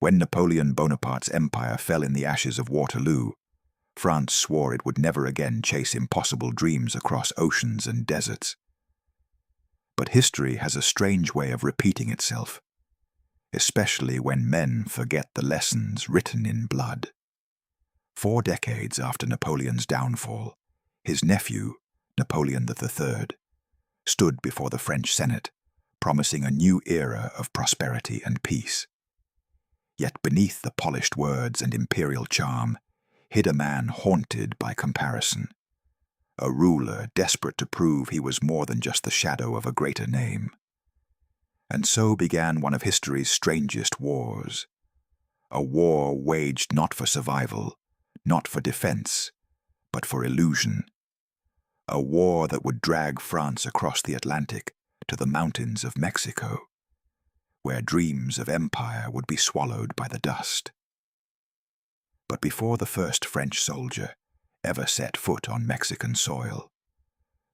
When Napoleon Bonaparte's empire fell in the ashes of Waterloo, France swore it would never again chase impossible dreams across oceans and deserts. But history has a strange way of repeating itself, especially when men forget the lessons written in blood. 4 decades after Napoleon's downfall, his nephew, Napoleon III, stood before the French Senate, promising a new era of prosperity and peace. Yet beneath the polished words and imperial charm hid a man haunted by comparison, a ruler desperate to prove he was more than just the shadow of a greater name. And so began one of history's strangest wars, a war waged not for survival, not for defense, but for illusion, a war that would drag France across the Atlantic to the mountains of Mexico, where dreams of empire would be swallowed by the dust. But before the first French soldier ever set foot on Mexican soil,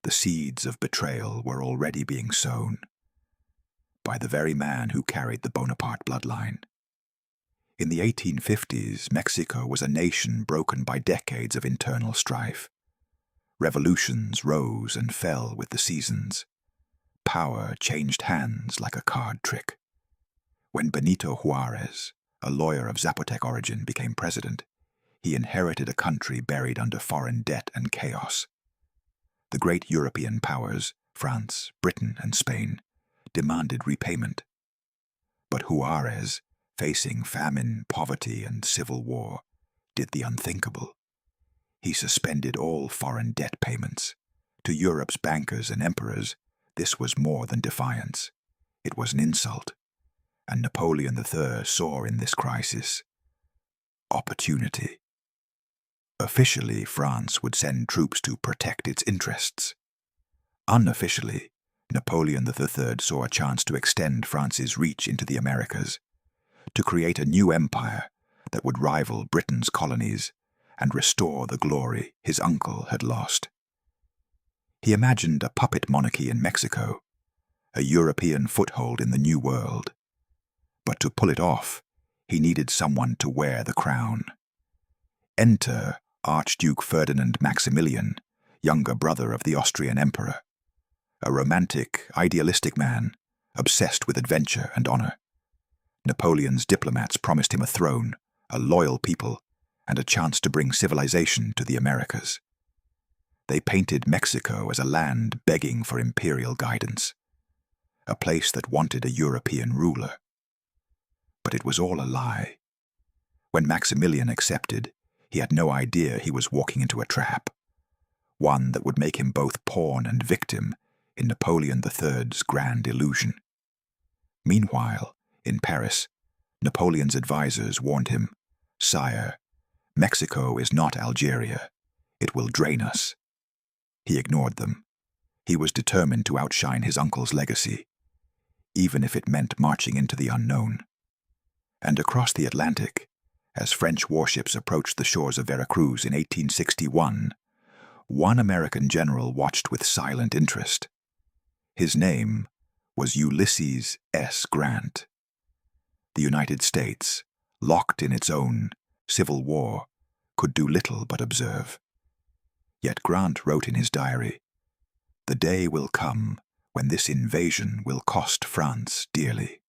the seeds of betrayal were already being sown by the very man who carried the Bonaparte bloodline. In the 1850s, Mexico was a nation broken by decades of internal strife. Revolutions rose and fell with the seasons. Power changed hands like a card trick. When Benito Juarez, a lawyer of Zapotec origin, became president, he inherited a country buried under foreign debt and chaos. The great European powers, France, Britain, and Spain, demanded repayment. But Juarez, facing famine, poverty, and civil war, did the unthinkable. He suspended all foreign debt payments. To Europe's bankers and emperors, this was more than defiance. It was an insult. And Napoleon III saw in this crisis opportunity. Officially, France would send troops to protect its interests. Unofficially, Napoleon III saw a chance to extend France's reach into the Americas, to create a new empire that would rival Britain's colonies and restore the glory his uncle had lost. He imagined a puppet monarchy in Mexico, a European foothold in the New World. But to pull it off, he needed someone to wear the crown. Enter Archduke Ferdinand Maximilian, younger brother of the Austrian emperor, a romantic, idealistic man, obsessed with adventure and honor. Napoleon's diplomats promised him a throne, a loyal people, and a chance to bring civilization to the Americas. They painted Mexico as a land begging for imperial guidance, a place that wanted a European ruler. But it was all a lie. When Maximilian accepted, he had no idea he was walking into a trap, one that would make him both pawn and victim in Napoleon III's grand illusion. Meanwhile, in Paris, Napoleon's advisors warned him, "Sire, Mexico is not Algeria. It will drain us." He ignored them. He was determined to outshine his uncle's legacy, even if it meant marching into the unknown. And across the Atlantic, as French warships approached the shores of Veracruz in 1861, one American general watched with silent interest. His name was Ulysses S. Grant. The United States, locked in its own civil war, could do little but observe. Yet Grant wrote in his diary, "The day will come when this invasion will cost France dearly."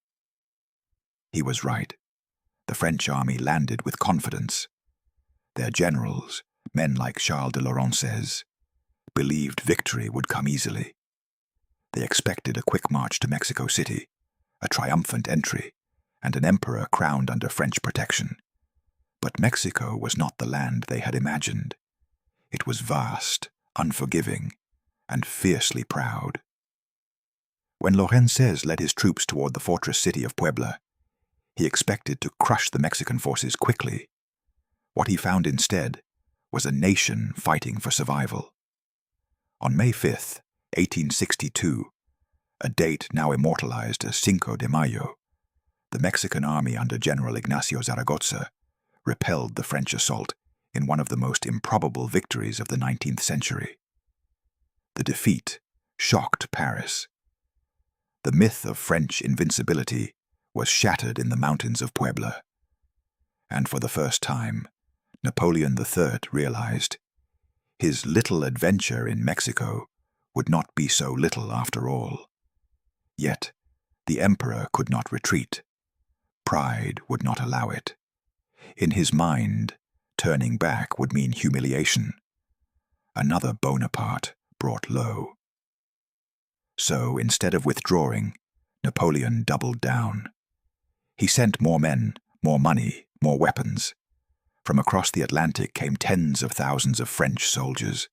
He was right. The French army landed with confidence. Their generals, men like Charles de Laurences, believed victory would come easily. They expected a quick march to Mexico City, a triumphant entry, and an emperor crowned under French protection. But Mexico was not the land they had imagined. It was vast, unforgiving, and fiercely proud. When Laurences led his troops toward the fortress city of Puebla, he expected to crush the Mexican forces quickly. What he found instead was a nation fighting for survival. On May 5, 1862, a date now immortalized as Cinco de Mayo, the Mexican army under General Ignacio Zaragoza repelled the French assault in one of the most improbable victories of the 19th century. The defeat shocked Paris. The myth of French invincibility was shattered in the mountains of Puebla, And for the first time, Napoleon III realized his little adventure in Mexico would not be so little after all. Yet, the emperor could not retreat. Pride would not allow it. In his mind, turning back would mean humiliation. Another Bonaparte brought low. So, instead of withdrawing, Napoleon doubled down. He sent more men, more money, more weapons. From across the Atlantic came tens of thousands of French soldiers,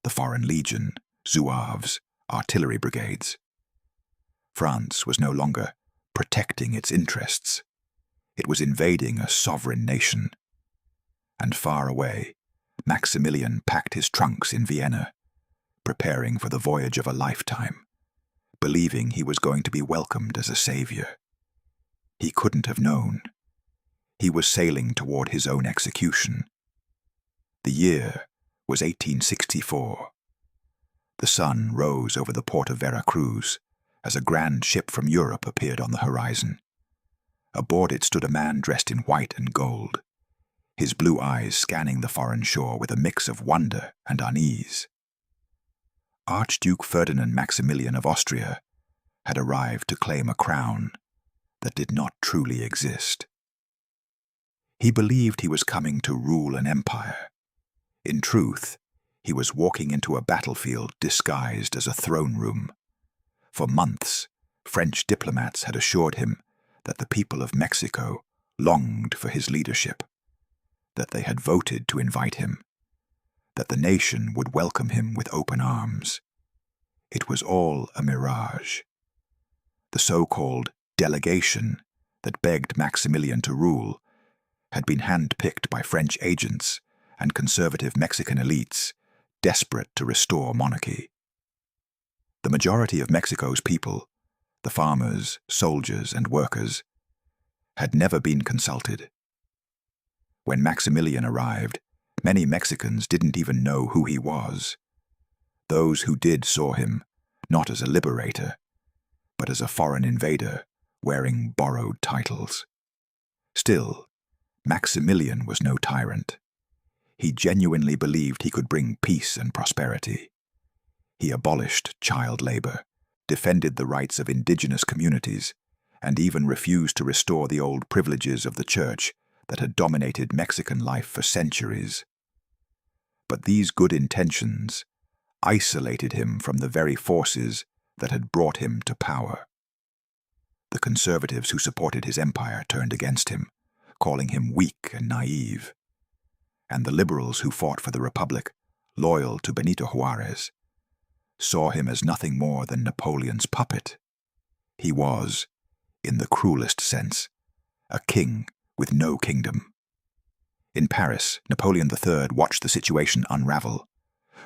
the Foreign Legion, Zouaves, artillery brigades. France was no longer protecting its interests. It was invading a sovereign nation. And far away, Maximilian packed his trunks in Vienna, preparing for the voyage of a lifetime, believing he was going to be welcomed as a savior. He couldn't have known. He was sailing toward his own execution. The year was 1864. The sun rose over the port of Veracruz as a grand ship from Europe appeared on the horizon. Aboard it stood a man dressed in white and gold, his blue eyes scanning the foreign shore with a mix of wonder and unease. Archduke Ferdinand Maximilian of Austria had arrived to claim a crown that did not truly exist. He believed he was coming to rule an empire. In truth, he was walking into a battlefield disguised as a throne room. For months, French diplomats had assured him that the people of Mexico longed for his leadership, that they had voted to invite him, that the nation would welcome him with open arms. It was all a mirage. The so-called delegation that begged Maximilian to rule had been hand-picked by French agents and conservative Mexican elites desperate to restore monarchy. The majority of Mexico's people, the farmers, soldiers, and workers, had never been consulted. When Maximilian arrived, many Mexicans didn't even know who he was. Those who did saw him not as a liberator, but as a foreign invader wearing borrowed titles. Still, Maximilian was no tyrant. He genuinely believed he could bring peace and prosperity. He abolished child labor, defended the rights of indigenous communities, and even refused to restore the old privileges of the church that had dominated Mexican life for centuries. But these good intentions isolated him from the very forces that had brought him to power. The conservatives who supported his empire turned against him, calling him weak and naive. And the liberals who fought for the Republic, loyal to Benito Juarez, saw him as nothing more than Napoleon's puppet. He was, in the cruelest sense, a king with no kingdom. In Paris, Napoleon III watched the situation unravel.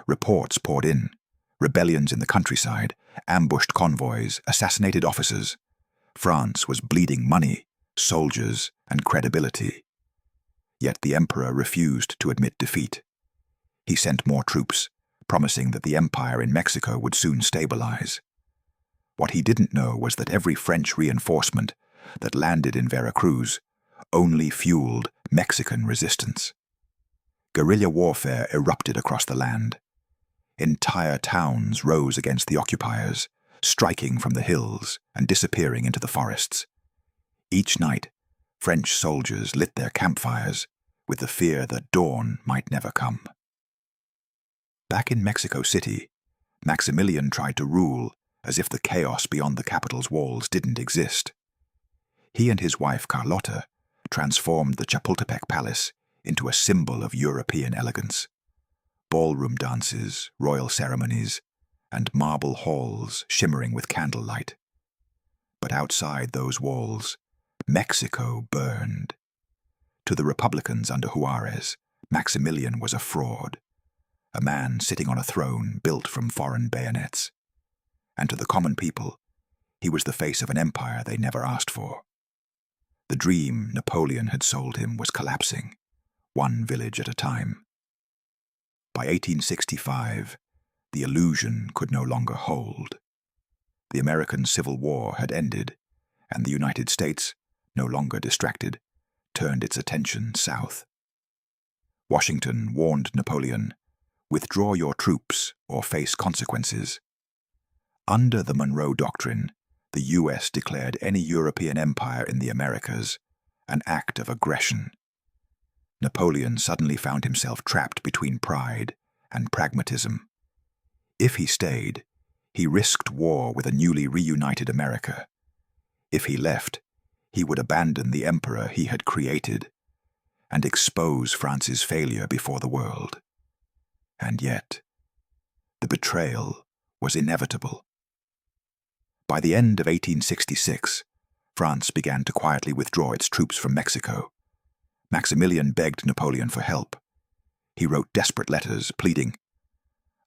Reports poured in, rebellions in the countryside, ambushed convoys, assassinated officers. France was bleeding money, soldiers, and credibility. Yet the emperor refused to admit defeat. He sent more troops, promising that the empire in Mexico would soon stabilize. What he didn't know was that every French reinforcement that landed in Veracruz only fueled Mexican resistance. Guerrilla warfare erupted across the land. Entire towns rose against the occupiers, striking from the hills and disappearing into the forests. Each night, French soldiers lit their campfires with the fear that dawn might never come. Back in Mexico City, Maximilian tried to rule as if the chaos beyond the capital's walls didn't exist. He and his wife Carlota transformed the Chapultepec Palace into a symbol of European elegance. Ballroom dances, royal ceremonies, and marble halls shimmering with candlelight. But outside those walls, Mexico burned. To the Republicans under Juarez, Maximilian was a fraud, a man sitting on a throne built from foreign bayonets. And to the common people, he was the face of an empire they never asked for. The dream Napoleon had sold him was collapsing, one village at a time. By 1865, the illusion could no longer hold. The American Civil War had ended, and the United States, no longer distracted, turned its attention south. Washington warned Napoleon, "Withdraw your troops or face consequences." Under the Monroe Doctrine, the U.S. declared any European empire in the Americas an act of aggression. Napoleon suddenly found himself trapped between pride and pragmatism. If he stayed, he risked war with a newly reunited America. If he left, he would abandon the emperor he had created and expose France's failure before the world. And yet, the betrayal was inevitable. By the end of 1866, France began to quietly withdraw its troops from Mexico. Maximilian begged Napoleon for help. He wrote desperate letters pleading,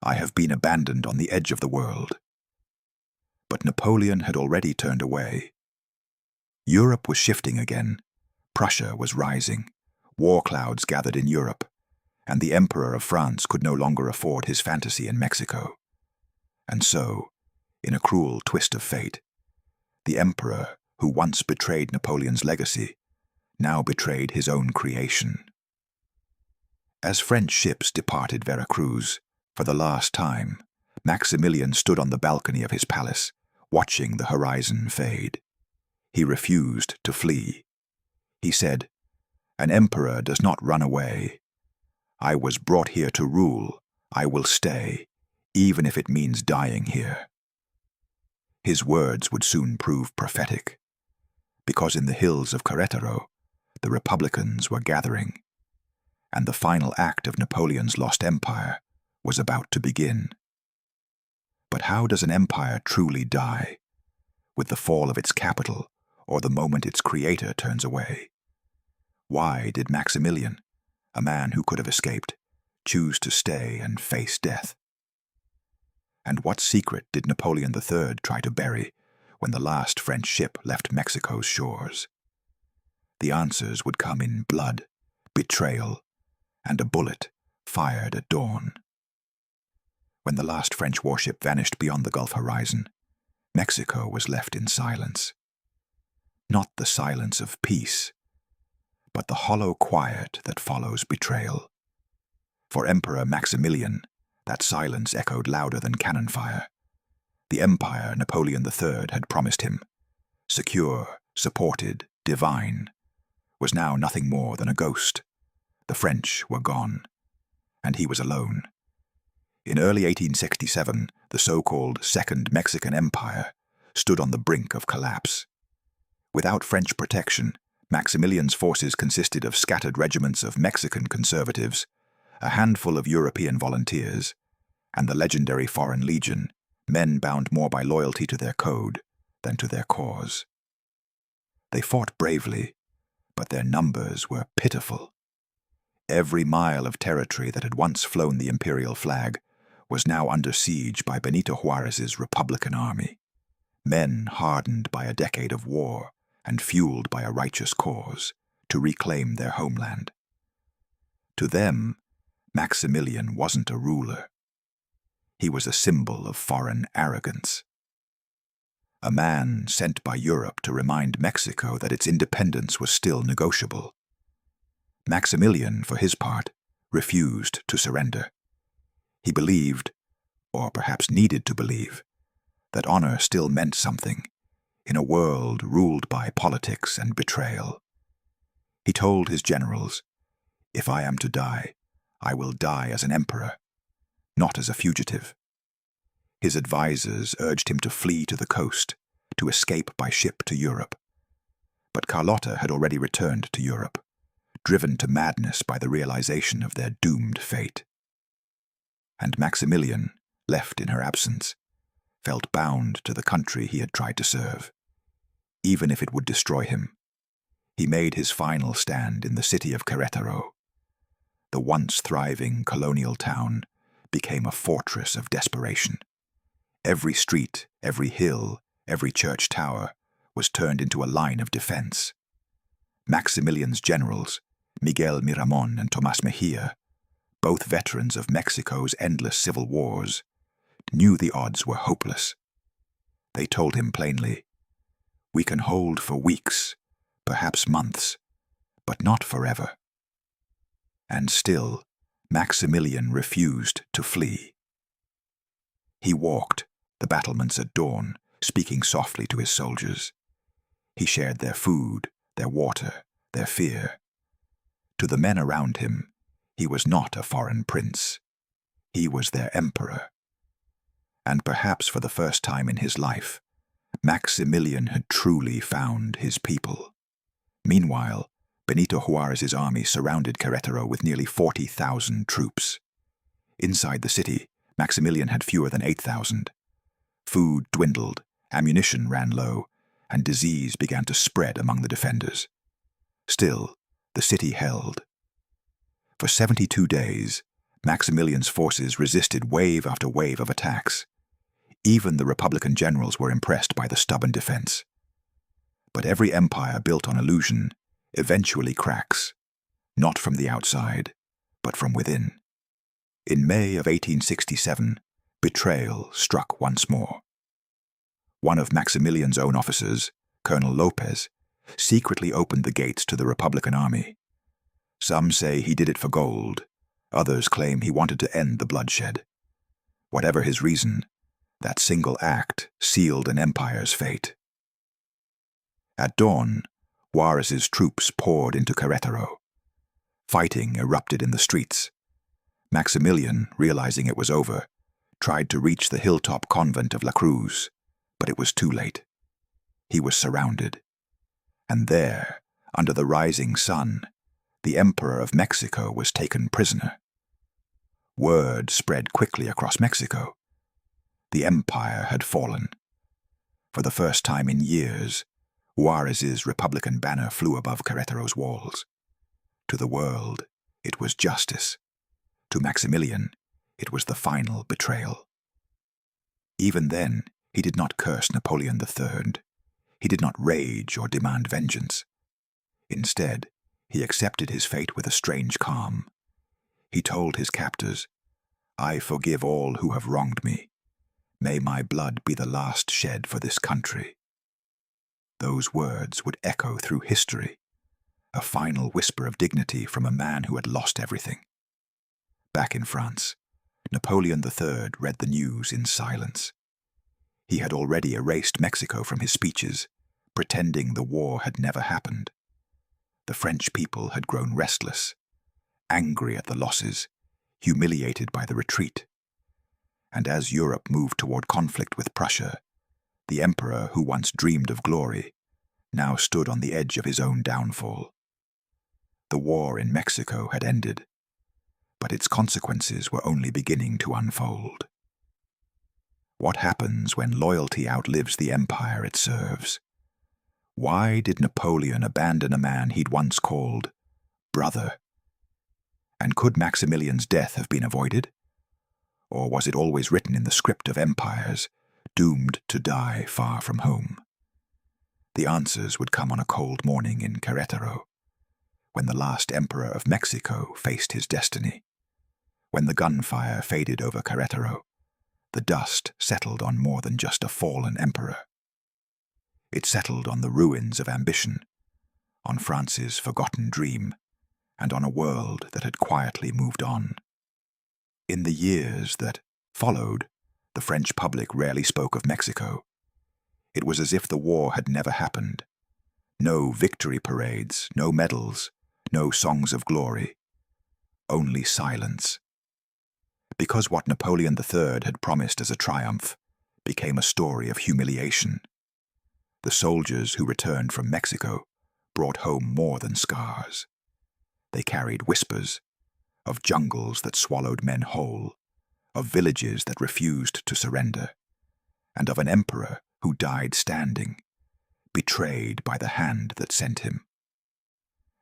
"I have been abandoned on the edge of the world." But Napoleon had already turned away. Europe was shifting again. Prussia was rising. War clouds gathered in Europe, and the Emperor of France could no longer afford his fantasy in Mexico. And so, in a cruel twist of fate, the Emperor, who once betrayed Napoleon's legacy, now betrayed his own creation. As French ships departed Veracruz, for the last time, Maximilian stood on the balcony of his palace, watching the horizon fade. He refused to flee. He said, "An emperor does not run away. I was brought here to rule. I will stay, even if it means dying here." His words would soon prove prophetic, because in the hills of Querétaro, the Republicans were gathering, and the final act of Napoleon's lost empire was about to begin. But how does an empire truly die? With the fall of its capital, or the moment its creator turns away? Why did Maximilian, a man who could have escaped, choose to stay and face death? And what secret did Napoleon III try to bury when the last French ship left Mexico's shores? The answers would come in blood, betrayal, and a bullet fired at dawn. When the last French warship vanished beyond the Gulf horizon, Mexico was left in silence. Not the silence of peace, but the hollow quiet that follows betrayal. For Emperor Maximilian, that silence echoed louder than cannon fire. The empire Napoleon III had promised him, secure, supported, divine, was now nothing more than a ghost. The French were gone, and he was alone. In early 1867, the so-called Second Mexican Empire stood on the brink of collapse. Without French protection, Maximilian's forces consisted of scattered regiments of Mexican conservatives, a handful of European volunteers, and the legendary Foreign Legion, men bound more by loyalty to their code than to their cause. They fought bravely, but their numbers were pitiful. Every mile of territory that had once flown the imperial flag was now under siege by Benito Juárez's Republican army, men hardened by a decade of war and fueled by a righteous cause to reclaim their homeland. To them, Maximilian wasn't a ruler. He was a symbol of foreign arrogance. A man sent by Europe to remind Mexico that its independence was still negotiable. Maximilian, for his part, refused to surrender. He believed, or perhaps needed to believe, that honor still meant something in a world ruled by politics and betrayal. He told his generals, "If I am to die, I will die as an emperor, not as a fugitive." His advisors urged him to flee to the coast, to escape by ship to Europe. But Carlotta had already returned to Europe, driven to madness by the realization of their doomed fate. And Maximilian, left in her absence, felt bound to the country he had tried to serve, even if it would destroy him. He made his final stand in the city of Querétaro. The once thriving colonial town became a fortress of desperation. Every street, every hill, every church tower was turned into a line of defense. Maximilian's generals, Miguel Miramon and Tomás Mejía, both veterans of Mexico's endless civil wars, knew the odds were hopeless. They told him plainly, "We can hold for weeks, perhaps months, but not forever. And still, Maximilian refused to flee. He walked the battlements at dawn, speaking softly to his soldiers. He shared their food, their water, their fear. To the men around him, he was not a foreign prince. He was their emperor. And perhaps for the first time in his life, Maximilian had truly found his people. Meanwhile, Benito Juárez's army surrounded Querétaro with nearly 40,000 troops. Inside the city, Maximilian had fewer than 8,000. Food dwindled, ammunition ran low, and disease began to spread among the defenders. Still, the city held. For 72 days, Maximilian's forces resisted wave after wave of attacks. Even the Republican generals were impressed by the stubborn defense. But every empire built on illusion eventually cracks, not from the outside, but from within. In May of 1867, betrayal struck once more. One of Maximilian's own officers, Colonel Lopez, secretly opened the gates to the Republican army. Some say he did it for gold. Others claim he wanted to end the bloodshed. Whatever his reason, that single act sealed an empire's fate. At dawn, Juárez's troops poured into Querétaro. Fighting erupted in the streets. Maximilian, realizing it was over, tried to reach the hilltop convent of La Cruz, but it was too late. He was surrounded. And there, under the rising sun, the Emperor of Mexico was taken prisoner. Word spread quickly across Mexico. The empire had fallen. For the first time in years, Juárez's Republican banner flew above Querétaro's walls. To the world, it was justice. To Maximilian, it was the final betrayal. Even then, he did not curse Napoleon III. He did not rage or demand vengeance. Instead, he accepted his fate with a strange calm. He told his captors, "I forgive all who have wronged me. May my blood be the last shed for this country." Those words would echo through history, a final whisper of dignity from a man who had lost everything. Back in France, Napoleon III read the news in silence. He had already erased Mexico from his speeches, pretending the war had never happened. The French people had grown restless, angry at the losses, humiliated by the retreat. And as Europe moved toward conflict with Prussia, the emperor who once dreamed of glory now stood on the edge of his own downfall. The war in Mexico had ended, but its consequences were only beginning to unfold. What happens when loyalty outlives the empire it serves? Why did Napoleon abandon a man he'd once called brother? And could Maximilian's death have been avoided? Or was it always written in the script of empires, doomed to die far from home? The answers would come on a cold morning in Querétaro, when the last emperor of Mexico faced his destiny. When the gunfire faded over Querétaro, the dust settled on more than just a fallen emperor. It settled on the ruins of ambition, on France's forgotten dream, and on a world that had quietly moved on. In the years that followed, the French public rarely spoke of Mexico. It was as if the war had never happened. No victory parades, no medals, no songs of glory. Only silence. Because what Napoleon III had promised as a triumph became a story of humiliation. The soldiers who returned from Mexico brought home more than scars. They carried whispers of jungles that swallowed men whole, of villages that refused to surrender, and of an emperor who died standing, betrayed by the hand that sent him.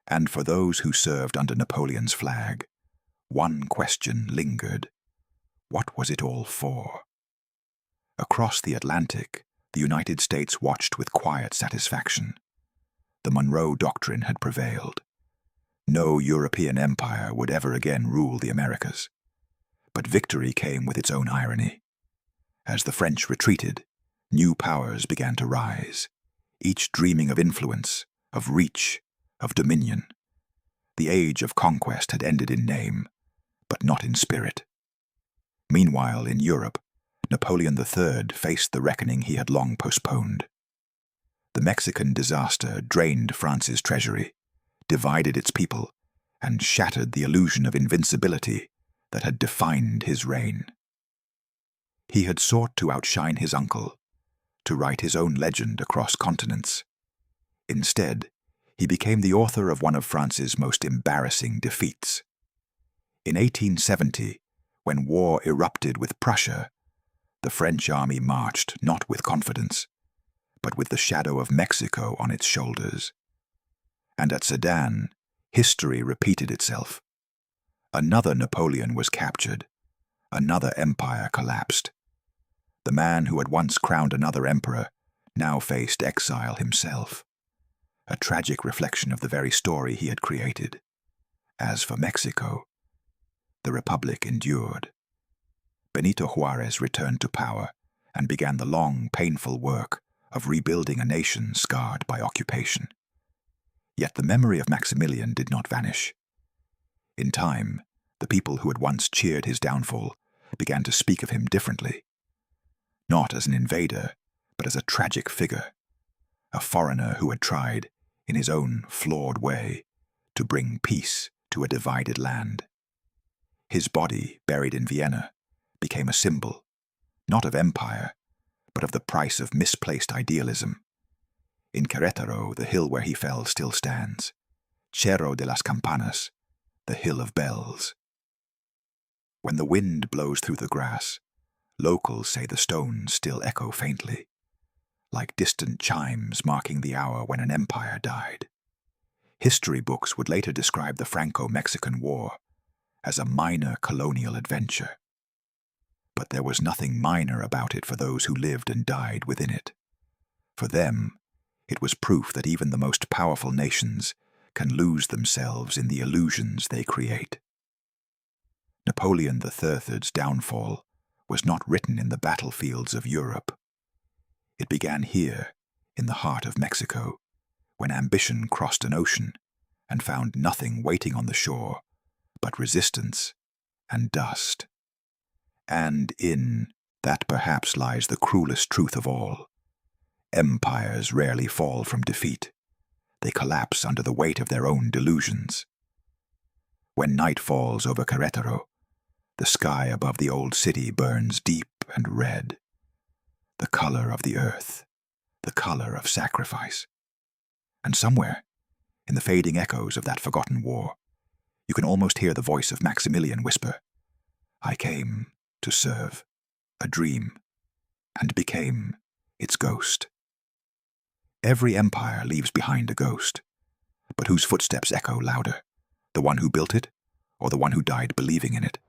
And for those who served under Napoleon's flag, one question lingered. What was it all for? Across the Atlantic, the United States watched with quiet satisfaction. The Monroe Doctrine had prevailed. No European empire would ever again rule the Americas. But victory came with its own irony. As the French retreated, new powers began to rise, each dreaming of influence, of reach, of dominion. The age of conquest had ended in name, but not in spirit. Meanwhile, in Europe, Napoleon III faced the reckoning he had long postponed. The Mexican disaster drained France's treasury, divided its people, and shattered the illusion of invincibility that had defined his reign. He had sought to outshine his uncle, to write his own legend across continents. Instead, he became the author of one of France's most embarrassing defeats. In 1870, when war erupted with Prussia, the French army marched not with confidence, but with the shadow of Mexico on its shoulders. And at Sedan, history repeated itself. Another Napoleon was captured. Another empire collapsed. The man who had once crowned another emperor now faced exile himself, a tragic reflection of the very story he had created. As for Mexico, the Republic endured. Benito Juárez returned to power and began the long, painful work of rebuilding a nation scarred by occupation. Yet the memory of Maximilian did not vanish. In time, the people who had once cheered his downfall began to speak of him differently, not as an invader, but as a tragic figure, a foreigner who had tried, in his own flawed way, to bring peace to a divided land. His body, buried in Vienna, became a symbol, not of empire, but of the price of misplaced idealism. In Querétaro, the hill where he fell still stands, Cerro de las Campanas, the hill of bells. When the wind blows through the grass, locals say the stones still echo faintly, like distant chimes marking the hour when an empire died. History books would later describe the Franco-Mexican War as a minor colonial adventure. But there was nothing minor about it for those who lived and died within it. For them, it was proof that even the most powerful nations can lose themselves in the illusions they create. Napoleon III's downfall was not written in the battlefields of Europe. It began here, in the heart of Mexico, when ambition crossed an ocean and found nothing waiting on the shore but resistance and dust. And in that perhaps lies the cruelest truth of all. Empires rarely fall from defeat. They collapse under the weight of their own delusions. When night falls over Querétaro, the sky above the old city burns deep and red, the color of the earth, the color of sacrifice. And somewhere, in the fading echoes of that forgotten war, you can almost hear the voice of Maximilian whisper, "I came to serve a dream," and became its ghost. Every empire leaves behind a ghost, but whose footsteps echo louder, the one who built it or the one who died believing in it?